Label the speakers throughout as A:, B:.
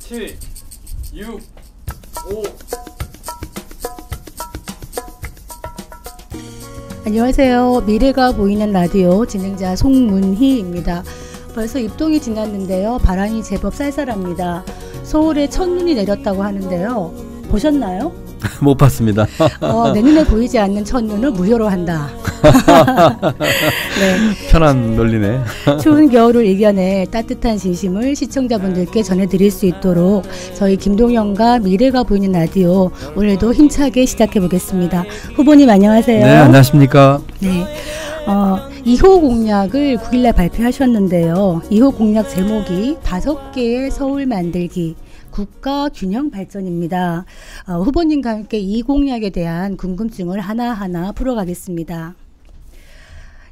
A: 7, 6, 5.
B: 안녕하세요. 미래가 보이는 라디오 진행자 송문희입니다. 벌써 입동이 지났는데요. 바람이 제법 쌀쌀합니다. 서울에 첫눈이 내렸다고 하는데요. 보셨나요?
C: 못 봤습니다.
B: 내년에 보이지 않는 첫눈을 무료로 한다.
C: 네. 편한 논리네.
B: 추운 겨울을 이겨내 따뜻한 진심을 시청자분들께 전해드릴 수 있도록 저희 김동영과 미래가 보이는 라디오 오늘도 힘차게 시작해 보겠습니다. 후보님 안녕하세요.
C: 네, 안녕하십니까.
B: 네. 2호 공약을 9일날 발표하셨는데요. 2호 공약 제목이 5개의 서울 만들기 국가 균형 발전입니다. 후보님과 함께 이 공약에 대한 궁금증을 하나하나 풀어가겠습니다.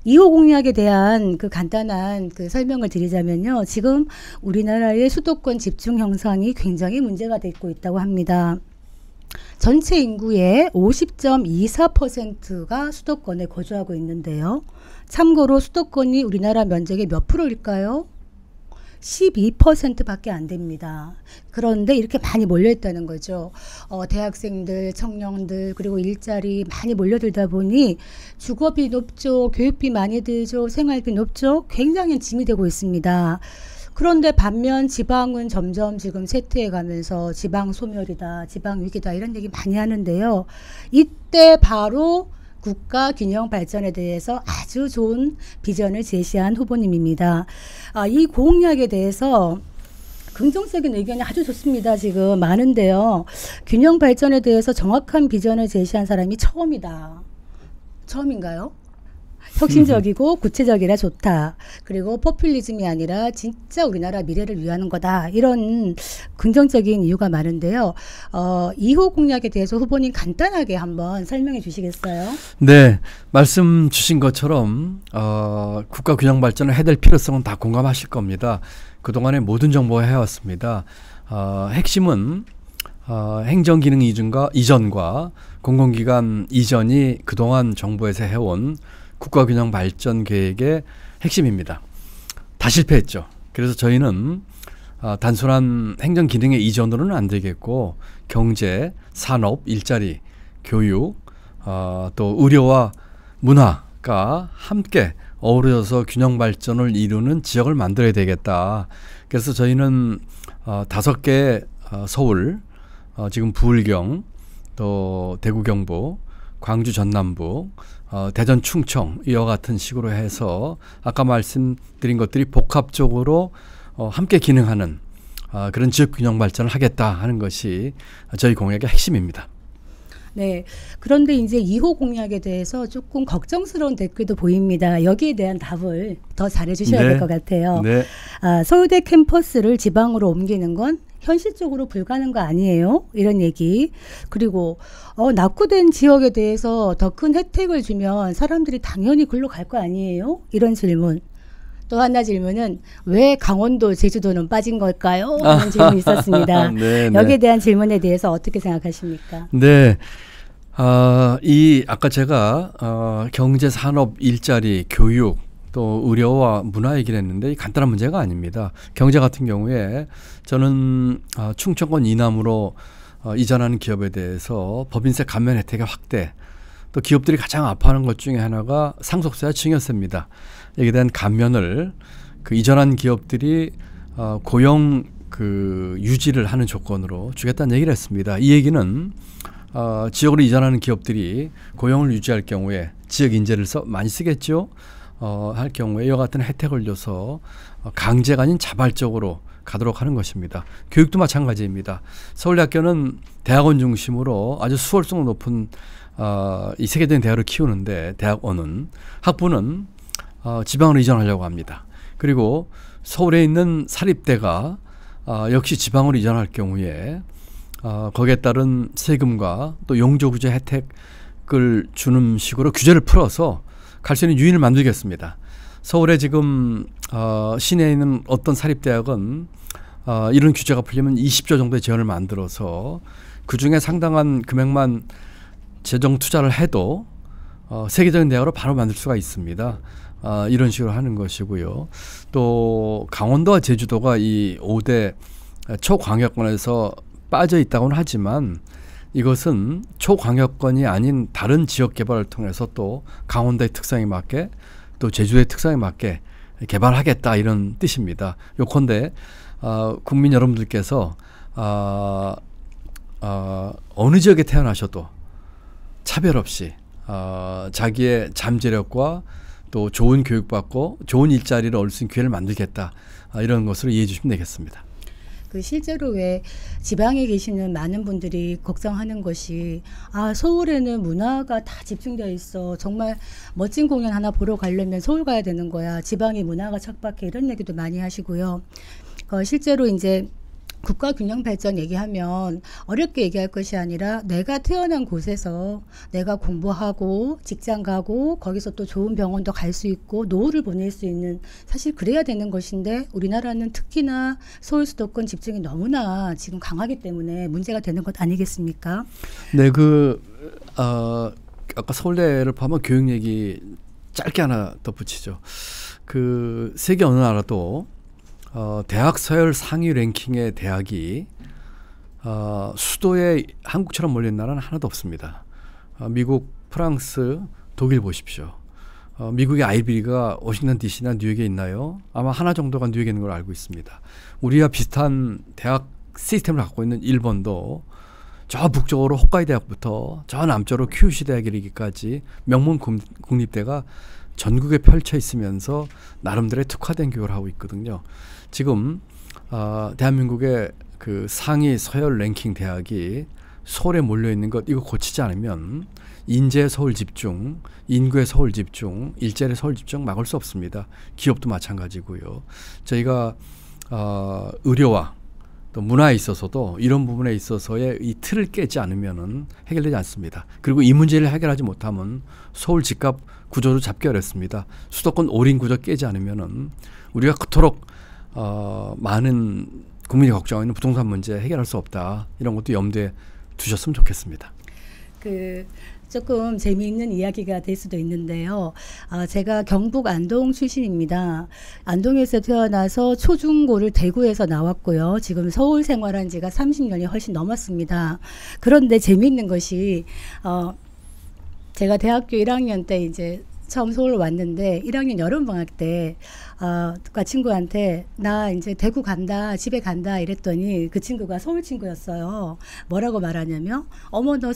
B: 2호 공약에 대한 간단한 설명을 드리자면요. 지금 우리나라의 수도권 집중 형성이 굉장히 문제가 되고 있다고 합니다. 전체 인구의 50.24%가 수도권에 거주하고 있는데요. 참고로 수도권이 우리나라 면적의 몇 프로일까요? 12%밖에 안 됩니다. 그런데 이렇게 많이 몰려있다는 거죠. 대학생들, 청년들, 그리고 일자리 많이 몰려들다 보니 주거비 높죠. 교육비 많이 들죠. 생활비 높죠. 굉장히 짐이 되고 있습니다. 그런데 반면 지방은 점점 지금 쇠퇴해 가면서 지방 소멸이다, 지방 위기다 이런 얘기 많이 하는데요. 이때 바로 국가 균형 발전에 대해서 아주 좋은 비전을 제시한 후보님입니다. 이 공약에 대해서 긍정적인 의견이 아주 좋습니다. 지금 많은데요. 균형 발전에 대해서 정확한 비전을 제시한 사람이 처음이다. 처음인가요? 혁신적이고 구체적이라 좋다. 그리고 포퓰리즘이 아니라 진짜 우리나라 미래를 위하는 거다. 이런 긍정적인 이유가 많은데요. 2호 공약에 대해서 후보님 간단하게 한번 설명해 주시겠어요?
C: 네, 말씀 주신 것처럼 국가 균형 발전을 해야 될 필요성은 다 공감하실 겁니다. 그동안의 모든 정보가 해왔습니다. 핵심은 행정기능 이전과 공공기관 이전이 그동안 정부에서 해온 국가균형 발전 계획의 핵심입니다. 다 실패했죠. 그래서 저희는 단순한 행정 기능의 이전으로는 안 되겠고 경제, 산업, 일자리, 교육, 또 의료와 문화가 함께 어우러져서 균형 발전을 이루는 지역을 만들어야 되겠다. 그래서 저희는 5개 서울, 지금 부울경, 또 대구 경북, 광주 전남북, 대전 충청 이와 같은 식으로 해서 아까 말씀드린 것들이 복합적으로 함께 기능하는 그런 지역균형 발전을 하겠다 하는 것이 저희 공약의 핵심입니다.
B: 네. 그런데 이제 2호 공약에 대해서 조금 걱정스러운 댓글도 보입니다. 여기에 대한 답을 더 잘해 주셔야 될 것 같아요.
C: 네.
B: 서울대 캠퍼스를 지방으로 옮기는 건 현실적으로 불가능한 거 아니에요? 이런 얘기. 그리고 낙후된 지역에 대해서 더 큰 혜택을 주면 사람들이 당연히 글로 갈 거 아니에요? 이런 질문. 또 하나 질문은 왜 강원도, 제주도는 빠진 걸까요? 하는 질문이 있었습니다.
C: 네,
B: 여기에 대한 질문에 대해서 어떻게 생각하십니까?
C: 네. 아까 제가 경제, 산업, 일자리, 교육 또 의료와 문화 얘기를 했는데 간단한 문제가 아닙니다. 경제 같은 경우에 저는 충청권 이남으로 이전하는 기업에 대해서 법인세 감면 혜택의 확대, 또 기업들이 가장 아파하는 것 중에 하나가 상속세와 증여세입니다. 여기에 대한 감면을 이전한 기업들이 고용 유지를 하는 조건으로 주겠다는 얘기를 했습니다. 이 얘기는 지역으로 이전하는 기업들이 고용을 유지할 경우에 지역 인재를 많이 쓰겠죠. 할 경우에 이와 같은 혜택을 줘서 강제가 아닌 자발적으로 가도록 하는 것입니다. 교육도 마찬가지입니다. 서울대학교는 대학원 중심으로 아주 수월성 높은 이 세계적인 대학을 키우는데 대학원은 학부는 지방으로 이전하려고 합니다. 그리고 서울에 있는 사립대가 역시 지방으로 이전할 경우에 거기에 따른 세금과 또 용적구제 혜택을 주는 식으로 규제를 풀어서 갈 수 있는 유인을 만들겠습니다. 서울에 지금 시내에 있는 어떤 사립대학은 이런 규제가 풀리면 20조 정도의 재원을 만들어서 그중에 상당한 금액만 재정 투자를 해도 세계적인 대학으로 바로 만들 수가 있습니다. 이런 식으로 하는 것이고요. 또 강원도와 제주도가 이 5대 초광역권에서 빠져 있다고는 하지만 이것은 초광역권이 아닌 다른 지역 개발을 통해서 또 강원도의 특성에 맞게 또 제주도의 특성에 맞게 개발하겠다 이런 뜻입니다. 요컨대 국민 여러분들께서 어느 지역에 태어나셔도 차별 없이 자기의 잠재력과 또 좋은 교육받고 좋은 일자리를 얻을 수 있는 기회를 만들겠다 이런 것으로 이해해 주시면 되겠습니다.
B: 그 실제로 왜 지방에 계시는 많은 분들이 걱정하는 것이 서울에는 문화가 다 집중되어 있어. 정말 멋진 공연 하나 보러 가려면 서울 가야 되는 거야. 지방의 문화가 척박해. 이런 얘기도 많이 하시고요. 실제로 이제 국가 균형 발전 얘기하면 어렵게 얘기할 것이 아니라 내가 태어난 곳에서 내가 공부하고 직장 가고 거기서 또 좋은 병원도 갈 수 있고 노후를 보낼 수 있는 사실 그래야 되는 것인데 우리나라는 특히나 서울 수도권 집중이 너무나 지금 강하기 때문에 문제가 되는 것 아니겠습니까?
C: 네, 아까 서울대를 포함한 교육 얘기 짧게 하나 덧붙이죠. 세계 어느 나라도 대학 서열 상위 랭킹의 대학이 수도에 한국처럼 몰린 나라는 하나도 없습니다. 미국, 프랑스, 독일 보십시오. 미국의 아이비리가 워싱턴 DC나 뉴욕에 있나요? 아마 하나 정도가 뉴욕에 있는 걸 알고 있습니다. 우리와 비슷한 대학 시스템을 갖고 있는 일본도 저 북쪽으로 홋카이 대학부터 저 남쪽으로 큐슈 대학에 이르기까지 명문 국립대가 전국에 펼쳐 있으면서 나름대로의 특화된 교육을 하고 있거든요. 지금 대한민국의 그 상위 서열 랭킹 대학이 서울에 몰려 있는 것 이거 고치지 않으면 인재 서울 집중, 인구의 서울 집중, 일자리 서울 집중 막을 수 없습니다. 기업도 마찬가지고요. 저희가 의료와 또 문화에 있어서도 이런 부분에 있어서의 이 틀을 깨지 않으면은 해결되지 않습니다. 그리고 이 문제를 해결하지 못하면 서울 집값 구조도 잡기 어렵습니다. 수도권 올인 구조 깨지 않으면은 우리가 그토록 많은 국민이 걱정하는 부동산 문제 해결할 수 없다. 이런 것도 염두에 두셨으면 좋겠습니다.
B: 조금 재미있는 이야기가 될 수도 있는데요. 제가 경북 안동 출신입니다. 안동에서 태어나서 초중고를 대구에서 나왔고요. 지금 서울 생활한 지가 30년이 훨씬 넘었습니다. 그런데 재미있는 것이 제가 대학교 1학년 때 이제 처음 서울 왔는데 1학년 여름방학 때 친구한테 나 이제 대구 간다 집에 간다 이랬더니 그 친구가 서울 친구였어요. 뭐라고 말하냐면 어머 너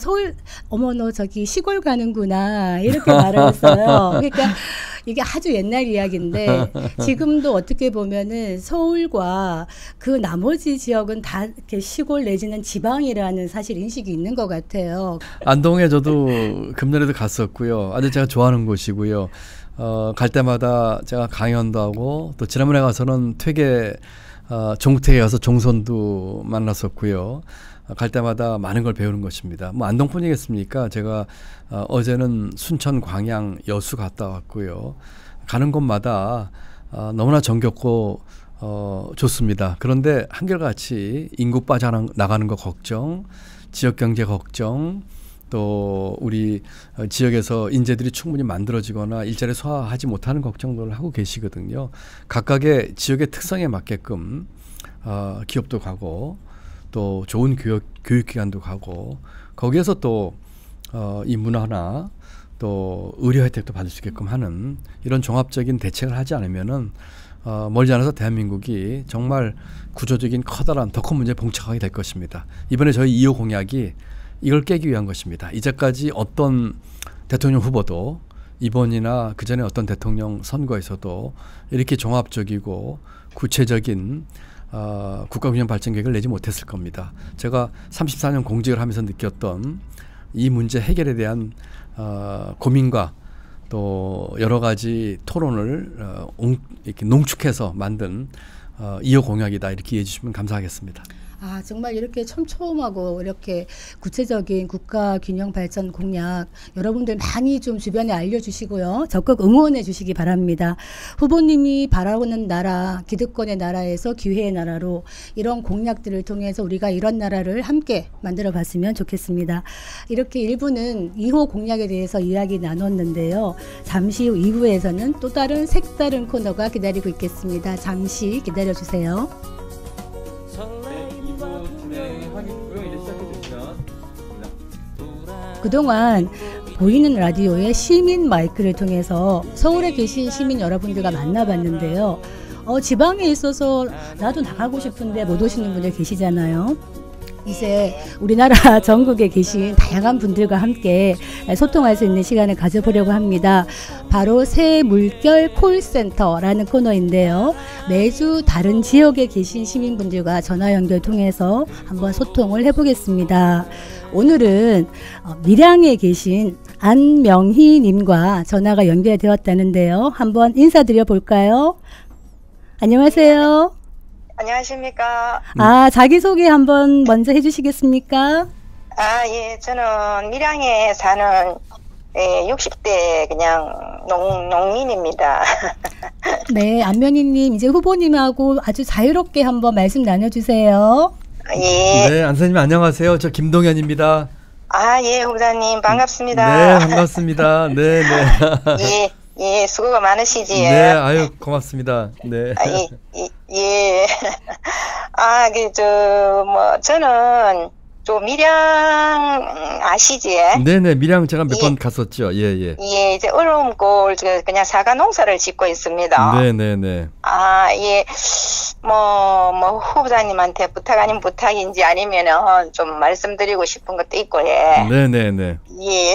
B: 저기 시골 가는구나 이렇게 말을 했어요. 그러니까 이게 아주 옛날 이야기인데 지금도 어떻게 보면은 서울과 그 나머지 지역은 다 이렇게 시골 내지는 지방이라는 사실 인식이 있는 것 같아요.
C: 안동에 저도 금년에도 갔었고요. 아주 제가 좋아하는 곳이고요. 갈 때마다 제가 강연도 하고 또 지난번에 가서는 종택에 가서 종선도 만났었고요. 갈 때마다 많은 걸 배우는 것입니다. 뭐 안동뿐이겠습니까? 제가 어제는 순천, 광양, 여수 갔다 왔고요. 가는 곳마다 너무나 정겹고 좋습니다. 그런데 한결같이 인구 빠져나가는 거 걱정, 지역경제 걱정, 또 우리 지역에서 인재들이 충분히 만들어지거나 일자리 소화하지 못하는 걱정들을 하고 계시거든요. 각각의 지역의 특성에 맞게끔 기업도 가고 또 좋은 교육기관도 가고 거기에서 또 이 문화나 또 의료 혜택도 받을 수 있게끔 하는 이런 종합적인 대책을 하지 않으면은 멀지 않아서 대한민국이 정말 구조적인 커다란 더 큰 문제에 봉착하게 될 것입니다. 이번에 저희 2호 공약이 이걸 깨기 위한 것입니다. 이제까지 어떤 대통령 후보도 이번이나 그전에 어떤 대통령 선거에서도 이렇게 종합적이고 구체적인 국가균형 발전 계획을 내지 못했을 겁니다. 제가 34년 공직을 하면서 느꼈던 이 문제 해결에 대한 고민과 또 여러 가지 토론을 이렇게 농축해서 만든 2호 공약이다 이렇게 이해해 주시면 감사하겠습니다.
B: 정말 이렇게 촘촘하고 이렇게 구체적인 국가 균형 발전 공약 여러분들 많이 좀 주변에 알려주시고요. 적극 응원해 주시기 바랍니다. 후보님이 바라보는 나라, 기득권의 나라에서 기회의 나라로 이런 공약들을 통해서 우리가 이런 나라를 함께 만들어 봤으면 좋겠습니다. 이렇게 1부는 2호 공약에 대해서 이야기 나눴는데요. 잠시 후 2부에서는 또 다른 색다른 코너가 기다리고 있겠습니다. 잠시 기다려 주세요.
A: 2부 진행하겠고요. 이제 시작해 주시면 됩니다.
B: 그동안 보이는 라디오의 시민 마이크를 통해서 서울에 계신 시민 여러분들과 만나봤는데요. 지방에 있어서 나도 나가고 싶은데 못 오시는 분들 계시잖아요. 이제 우리나라 전국에 계신 다양한 분들과 함께 소통할 수 있는 시간을 가져보려고 합니다. 바로 새 물결 콜센터라는 코너인데요. 매주 다른 지역에 계신 시민분들과 전화 연결 통해서 한번 소통을 해보겠습니다. 오늘은 밀양에 계신 안명희 님과 전화가 연결되었다는데요. 한번 인사드려 볼까요? 안녕하세요.
D: 안녕하십니까.
B: 자기소개 한번 먼저 해주시겠습니까?
D: 예, 저는 밀양에 사는 60대 그냥 농민입니다.
B: 네, 안면희님 이제 후보님하고 아주 자유롭게 한번 말씀 나눠주세요.
D: 예.
C: 네, 안사님 안녕하세요. 저 김동현입니다.
D: 예, 후보자님 반갑습니다.
C: 네, 반갑습니다. 네, 네.
D: 예, 수고가 많으시지.
C: 네, 아유 고맙습니다. 네.
D: 예. 저는 좀 밀양 아시지?
C: 네네, 밀양 제가 몇 번 갔었죠. 예.
D: 예, 이제 얼음골 그냥 사과 농사를 짓고 있습니다.
C: 네네네.
D: 예. 후보자님한테 부탁 아닌 부탁인지 아니면은 좀 말씀드리고 싶은 것도 있고, 예.
C: 네네네.
D: 예.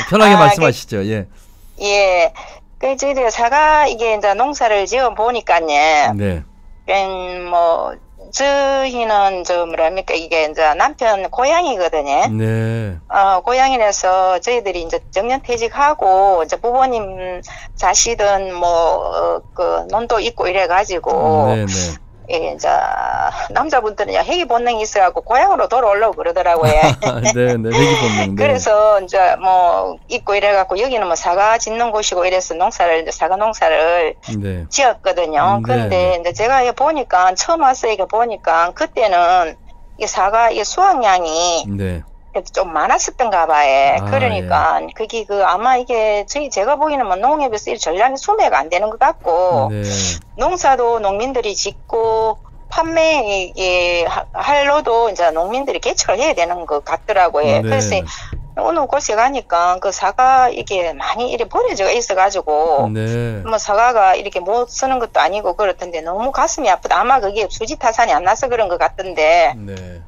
C: 편하게 말씀하시죠. 예.
D: 예. 저희들 사과 이게 이제 농사를 지어 보니까요.
C: 네.
D: 저희는 이게 이제 남편 고향이거든요.
C: 네.
D: 고향이라서 저희들이 이제 정년퇴직하고 이제 부모님 사시던 논도 있고 이래가지고.
C: 네네.
D: 예, 이제 남자분들은 회귀 본능이 있어갖고 고향으로 돌아오려고 그러더라고요.
C: 네네, 회귀 본능. 네.
D: 그래서 이제 있고 이래갖고 여기는 사과 짓는 곳이고 이래서 사과 농사를
C: 네.
D: 지었거든요. 근데 이제 제가 보니까 처음 와서 이게 보니까 그때는 이 사과 이 수확량이
C: 네.
D: 좀 많았었던가 봐요. 그러니까 그게 아마 이게 제가 보기에는 농협에서 이 전량이 수매가 안 되는 것 같고
C: 네.
D: 농사도 농민들이 짓고 판매 할로도 이제 농민들이 개척을 해야 되는 것 같더라고요.
C: 네.
D: 그래서 어느 곳에 가니까 그 사과 이게 많이 이렇게 버려져 있어가지고
C: 네.
D: 사과가 이렇게 못 쓰는 것도 아니고 그렇던데 너무 가슴이 아프다. 아마 그게 수지 타산이 안 나서 그런 것 같던데.
C: 네.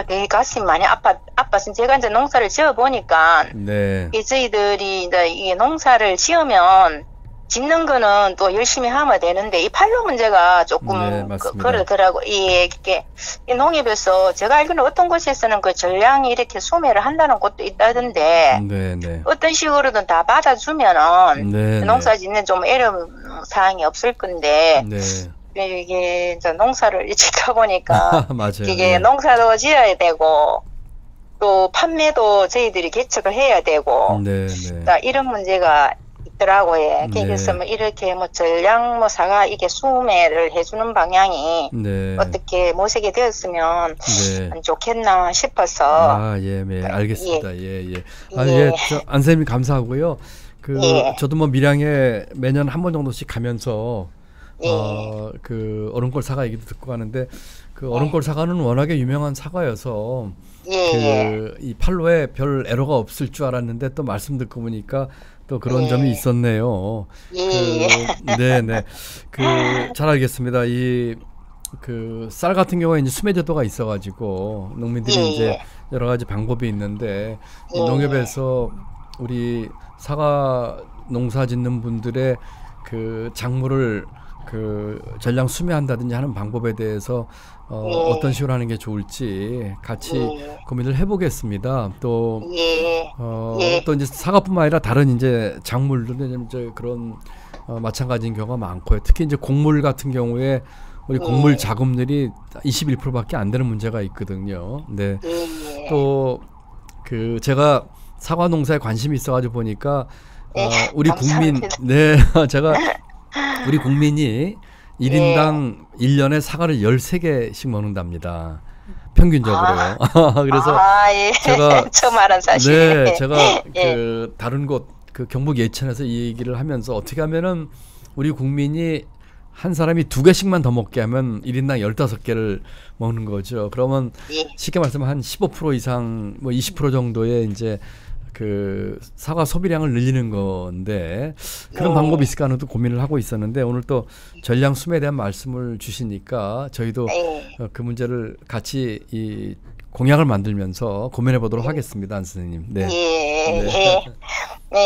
D: 되게 가슴이 많이 아팠어요. 제가 이제 농사를 지어 보니까
C: 네.
D: 저희들이 이제 이 농사를 지으면 짓는 거는 또 열심히 하면 되는데 이 판로 문제가 조금 그러더라고. 이게 농협에서 제가 알기로는 어떤 곳에서는 그 전량이 이렇게 소매를 한다는 곳도 있다던데.
C: 네.
D: 어떤 식으로든 다 받아주면은
C: 네.
D: 농사 짓는 좀 애로운 사항이 없을 건데.
C: 네.
D: 이게 이제 농사를 짓다 보니까
C: 맞아요.
D: 이게 농사도 지어야 되고 또 판매도 저희들이 개척을 해야 되고 이런 문제가 있더라고요. 그래서 이렇게 전량 사과 이게 수매를 해주는 방향이 어떻게 모색이 되었으면 좋겠나 싶어서.
C: 네, 알겠습니다. 예. 안 선생님 감사하고요. 저도 밀양에 매년 한 번 정도씩 가면서 그 얼음골 사과 얘기도 듣고 가는데 그 얼음골 사과는 워낙에 유명한 사과여서 이 판로에 별 애로가 없을 줄 알았는데 또 말씀 듣고 보니까 또 그런 점이 있었네요. 네네. 잘 알겠습니다. 그 쌀 같은 경우에 이제 수매 제도가 있어가지고 농민들이 이제 여러 가지 방법이 있는데 농협에서 우리 사과 농사 짓는 분들의 그 작물을 전량 수매한다든지 하는 방법에 대해서 어떤 식으로 하는 게 좋을지 같이 고민을 해보겠습니다. 또 이제 사과뿐만 아니라 다른 이제 작물들은 이제 그런 마찬가지인 경우가 많고요. 특히 이제 곡물 같은 경우에 우리 곡물 자급률이 21%밖에 안 되는 문제가 있거든요. 네. 또 제가 사과 농사에 관심이 있어가지고 보니까 우리
D: 감사합니다.
C: 제가 우리 국민이 1인당 1년에 사과를 13개씩 먹는답니다. 평균적으로요. 그래서
D: 제가 처음 알은 사실.
C: 제가 다른 곳 경북 예천에서 이 얘기를 하면서 어떻게 하면은 우리 국민이 한 사람이 2개씩만 더 먹게 하면 1인당 15개를 먹는 거죠. 그러면
D: 예.
C: 쉽게 말하면 한 15% 이상 뭐 20% 정도의 이제 그 사과 소비량을 늘리는 건데 그런 방법이 있을까 하는 또 고민을 하고 있었는데 오늘 또 전량 수매에 대한 말씀을 주시니까 저희도 그 문제를 같이 이 공약을 만들면서 고민해 보도록 하겠습니다, 안 선생님. 네.
D: 예,
C: 네.
D: 예. 네,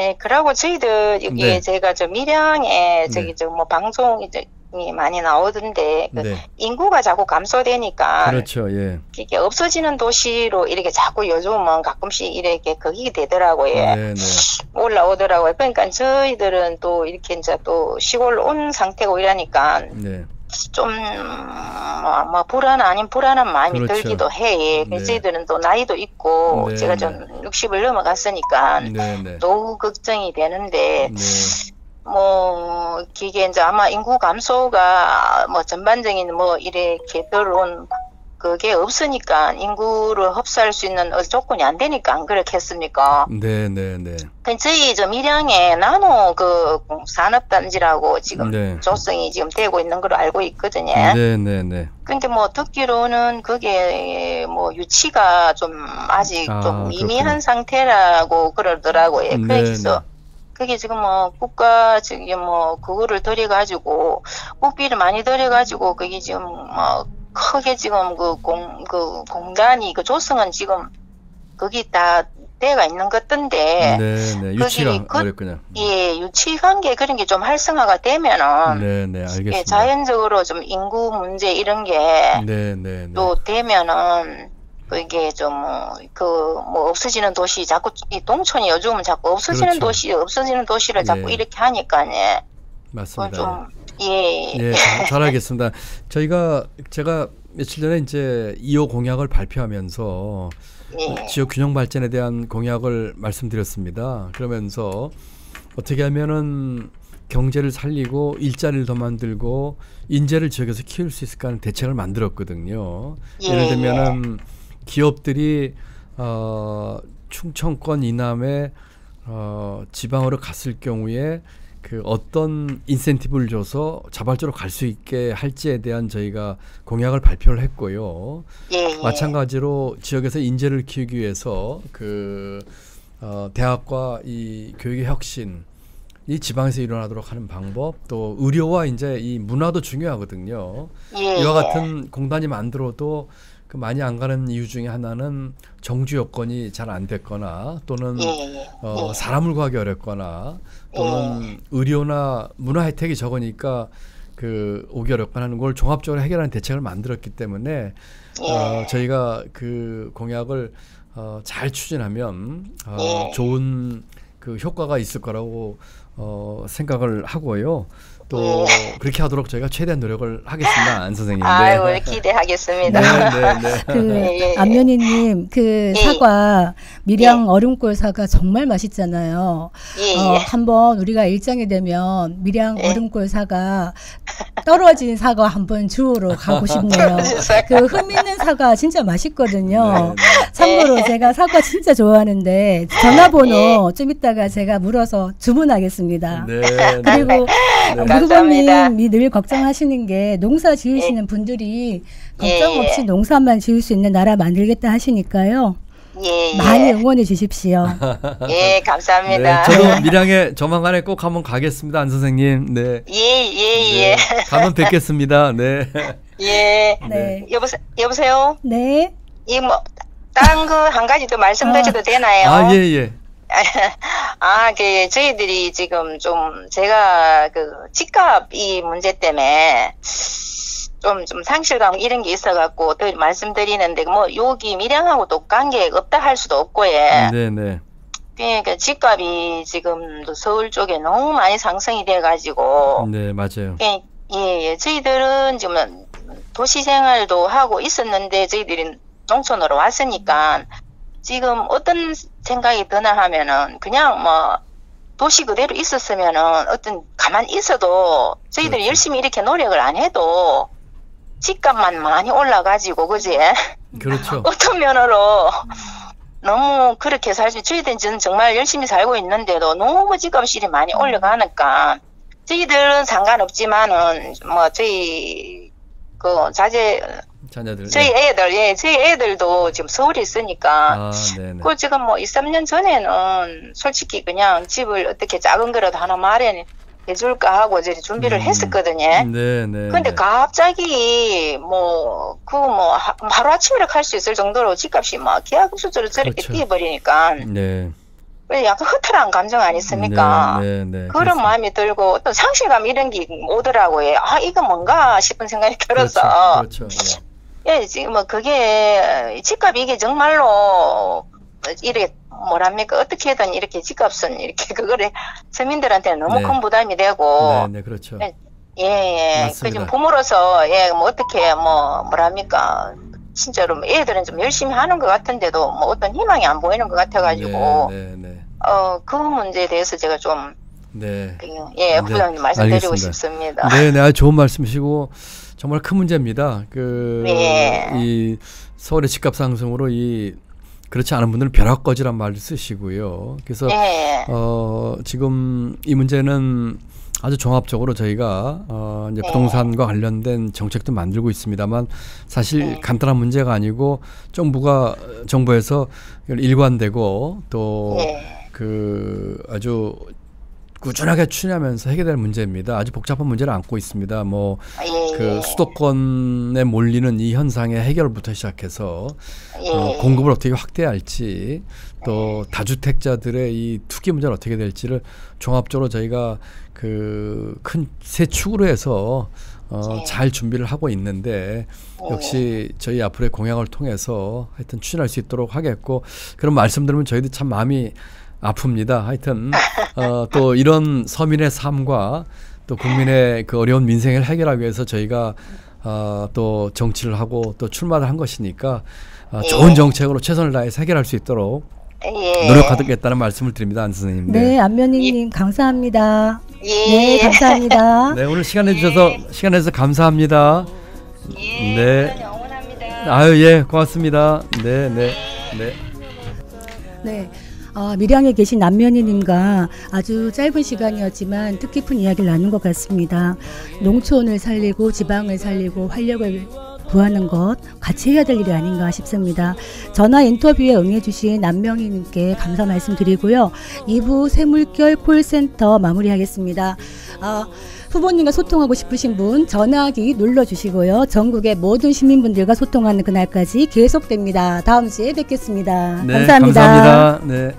D: 예. 그러고 저희들 여기
C: 네.
D: 제가 저 밀양에 저기
C: 네.
D: 저 뭐 방송이 많이 나오던데 그
C: 네.
D: 인구가 자꾸 감소되니까
C: 그렇죠. 예.
D: 이게 없어지는 도시로 이렇게 자꾸 요즘은 가끔씩 이렇게 거기 되더라고요.
C: 네, 네.
D: 올라오더라고요. 그러니까 저희들은 또 이렇게 이제 또 시골 온 상태고 이러니까
C: 네.
D: 좀 뭐 불안 아닌 불안한 마음이
C: 그렇죠.
D: 들기도 해.
C: 네.
D: 저희들은 또 나이도 있고
C: 네,
D: 제가
C: 네.
D: 좀 60을 넘어갔으니까
C: 네, 네.
D: 너무 걱정이 되는데
C: 네.
D: 뭐 이게 이제 아마 인구 감소가 뭐 전반적인 뭐 이렇게 들어온 그게 없으니까 인구를 흡수할 수 있는 조건이 안 되니까 안 그렇겠습니까?
C: 네, 네, 네.
D: 저희 저 밀양에 나노 그 산업단지라고 지금
C: 네.
D: 조성이 지금 되고 있는 걸로 알고 있거든요.
C: 네, 네, 네.
D: 근데 뭐 듣기로는 그게 뭐 유치가 좀 아직 좀 미미한
C: 그렇군요.
D: 상태라고 그러더라고요.
C: 네,
D: 그래서 그게 지금 뭐 국가 지금 뭐 그거를 들여가지고 국비를 많이 들여가지고 그게 지금 뭐 크게 지금 그 공단이 그 조성은 지금 거기 다 돼가 있는 것 같던데.
C: 네, 네. 유치가 어렵군요.
D: 예, 유치 관계 그런 게 좀 활성화가 되면은
C: 네, 네. 알겠습니다.
D: 예, 자연적으로 좀 인구 문제 이런 게
C: 네, 네, 네.
D: 또 되면은 그게 좀 뭐 없어지는 도시 자꾸 이 동촌이 요즘은 자꾸 없어지는
C: 그렇죠.
D: 없어지는 도시를 자꾸
C: 예.
D: 이렇게 하니까
C: 맞습니다.
D: 좀 예.
C: 예, 잘 알겠습니다. 제가 며칠 전에 이제 2호 공약을 발표하면서
D: 예.
C: 지역 균형 발전에 대한 공약을 말씀드렸습니다. 그러면서 어떻게 하면은 경제를 살리고 일자리를 더 만들고 인재를 지역에서 키울 수 있을까 하는 대책을 만들었거든요.
D: 예,
C: 예를 들면은 기업들이 충청권 이남에 지방으로 갔을 경우에 그 어떤 인센티브를 줘서 자발적으로 갈 수 있게 할지에 대한 저희가 공약을 발표를 했고요.
D: 예.
C: 마찬가지로 지역에서 인재를 키우기 위해서 대학과 이 교육의 혁신 이 지방에서 일어나도록 하는 방법, 또 의료와 이제 이 문화도 중요하거든요.
D: 예.
C: 이와 같은 공단이 만들어도 그 많이 안 가는 이유 중에 하나는 정주 여건이 잘 안 됐거나 또는 사람을 구하기 어렵거나 또는 의료나 문화 혜택이 적으니까 그 오기 어렵거나 하는 걸 종합적으로 해결하는 대책을 만들었기 때문에 저희가 그 공약을 잘 추진하면 좋은 그 효과가 있을 거라고 생각을 하고요. 또 그렇게 하도록 저희가 최대한 노력을 하겠습니다, 안 선생님.
D: 아이고, 기대하겠습니다.
B: 안면희님 그 사과 밀양 얼음골 사과 정말 맛있잖아요. 한번 우리가 일정이 되면 밀양 얼음골 사과 떨어진 사과 한번 주우러 가고 싶네요. 그 흠 있는 사과 진짜 맛있거든요. 참고로 제가 사과 진짜 좋아하는데 전화번호 좀 이따가 제가 물어서 주문하겠습니다. 그리고 무두부님이 늘 걱정하시는 게 농사 지으시는 분들이 걱정 없이 농사만 지을 수 있는 나라 만들겠다 하시니까요. 많이 응원해 주십시오.
D: 예, 감사합니다.
C: 저도 밀양에 조만간에 꼭 한번 가겠습니다, 안 선생님. 네.
D: 예.
C: 가면 뵙겠습니다. 네.
D: 예.
B: 네.
D: 여보세요?
B: 네.
D: 딴 거 한 가지 더 말씀드려도 되나요?
C: 예.
D: 저희들이 지금 좀 제가 그 집값 이 문제 때문에 좀 상실감 이런 게 있어갖고 더 말씀드리는데 뭐 여기 밀양하고 또 관계 없다 할 수도 없고
C: 네네.
D: 그러니까 집값이 지금 서울 쪽에 너무 많이 상승이 돼가지고
C: 네 맞아요.
D: 예 저희들은 지금 도시 생활도 하고 있었는데 저희들이 농촌으로 왔으니까 지금 어떤 생각이 드나 하면은 그냥 뭐 도시 그대로 있었으면은 어떤 가만히 있어도 저희들이 열심히 이렇게 노력을 안 해도 집값만 많이 올라가지고 그지?
C: 그렇죠.
D: 어떤 면으로 너무 그렇게 저희들은 정말 열심히 살고 있는데도 너무 집값이 많이 올라가니까 저희들은 상관없지만은 뭐 저희 그
C: 자녀들
D: 저희 애들 저희 애들도 지금 서울에 있으니까
C: 네네.
D: 그 지금 뭐 2, 3년 전에는 솔직히 그냥 집을 어떻게 작은 거라도 하나 마련해 줄까 하고 이제 준비를 했었거든요.
C: 네네.
D: 근데 갑자기 하루 아침에 이렇게 할 수 있을 정도로 집값이 막 기하급수적으로 저렇게
C: 그렇죠.
D: 뛰어버리니까
C: 네.
D: 약간 허탈한 감정 아니습니까?
C: 네.
D: 그런
C: 그렇습니다.
D: 마음이 들고 어떤 상실감 이런 게 오더라고요. 아 이거 뭔가 싶은 생각이 들어서
C: 그렇죠.
D: 예, 지금 뭐 그게 집값이 이게 정말로 이렇게 뭐랍니까 어떻게든 이렇게 집값은 이렇게 그거를 서민들한테는 너무 큰 부담이 되고
C: 네, 그렇죠.
D: 예. 그 좀 부모로서 뭐 어떻게 뭐랍니까 진짜로 애들은 좀 열심히 하는 것 같은데도 뭐 어떤 희망이 안 보이는 것 같아가지고
C: 네.
D: 그 문제에 대해서 제가 좀 부장님 말씀드리고
C: 알겠습니다.
D: 싶습니다.
C: 네, 아주 좋은 말씀이시고 정말 큰 문제입니다. 이 서울의 집값 상승으로 그렇지 않은 분들은 벼락거지란 말을 쓰시고요. 그래서 지금 이 문제는 아주 종합적으로 저희가 이제 부동산과 관련된 정책도 만들고 있습니다만 사실 간단한 문제가 아니고 정부에서 일관되고 또 아주 꾸준하게 추진하면서 해결될 문제입니다. 아주 복잡한 문제를 안고 있습니다. 그 수도권에 몰리는 이 현상의 해결부터 시작해서 공급을 어떻게 확대할지 또 다주택자들의 이 투기 문제는 어떻게 될지를 종합적으로 저희가 그 큰 세 축으로 해서 잘 준비를 하고 있는데 역시 저희 앞으로의 공약을 통해서 하여튼 추진할 수 있도록 하겠고 그런 말씀 들으면 저희도 참 마음이 아픕니다. 하여튼 또 이런 서민의 삶과 또 국민의 그 어려운 민생을 해결하기 위해서 저희가 또 정치를 하고 또 출마를 한 것이니까 좋은 정책으로 최선을 다해서 해결할 수 있도록 노력하겠다는 말씀을 드립니다. 안 선생님.
B: 네, 안면희님 감사합니다. 네, 감사합니다.
C: 네, 오늘 시간 내주셔서 감사합니다. 네.
D: 응원합니다.
C: 아유, 예, 고맙습니다. 네.
B: 밀양에 계신 남면희님과 아주 짧은 시간이었지만 뜻깊은 이야기를 나눈 것 같습니다. 농촌을 살리고 지방을 살리고 활력을 구하는 것 같이 해야 될 일이 아닌가 싶습니다. 전화 인터뷰에 응해주신 남명희님께 감사 말씀드리고요. 2부 새물결 콜센터 마무리하겠습니다. 후보님과 소통하고 싶으신 분 전화기 눌러주시고요. 전국의 모든 시민분들과 소통하는 그날까지 계속됩니다. 다음 주에 뵙겠습니다.
C: 네,
B: 감사합니다.
C: 감사합니다. 네.